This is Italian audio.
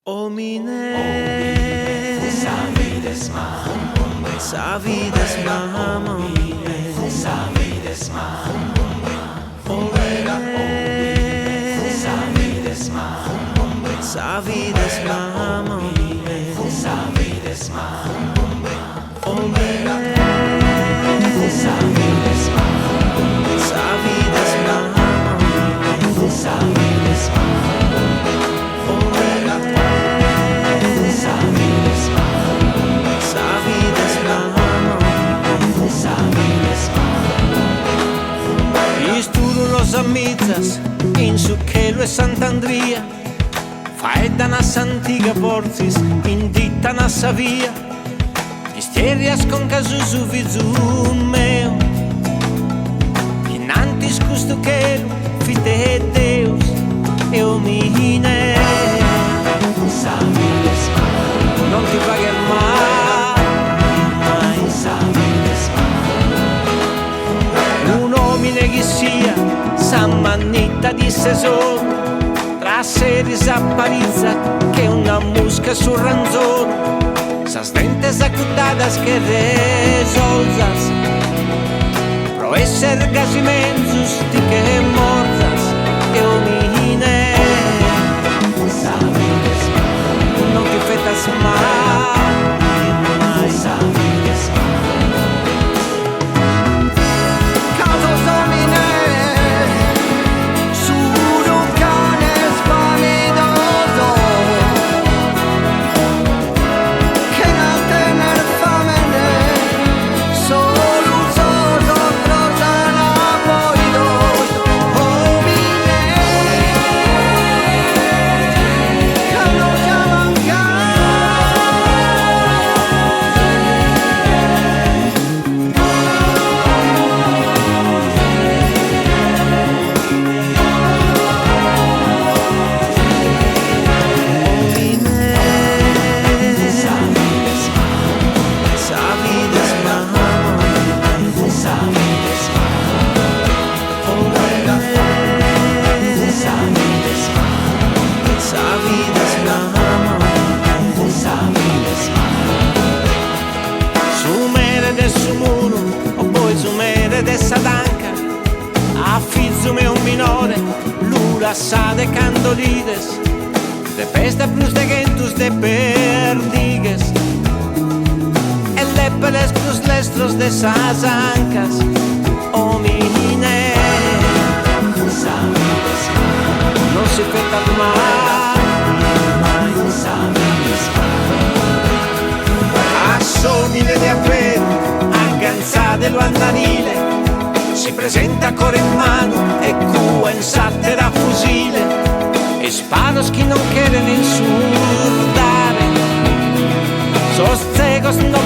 Omine, savides mam, omine, savides mam, omine, savides mam, savides mam, omine, savides mam, omine, savides mam, savides mam, omine, savides mam. Los amitas in su Chelo e Sant'Andria faedda na s'antiga portis in ditta na sa via misterias con casusu vizun meu innantis custu Chelo fite Deus e omine non ti pagher mai un omine che sia s'ammannita di sesor tra se risapparizza che una musca sul ranzor sas dentes acutadas que resolzas pro esser gasimenzus di che morzas e omine non ti fetas mai Sade candolides de pesta plus de gentus de perdigues e lepeles plus lestros de sas ancas omine non si feta mai a somile de aper agganzade lo andanile si presenta core in mano e cua in sattera fusile e sparos chi non quieren insultare sos cegos no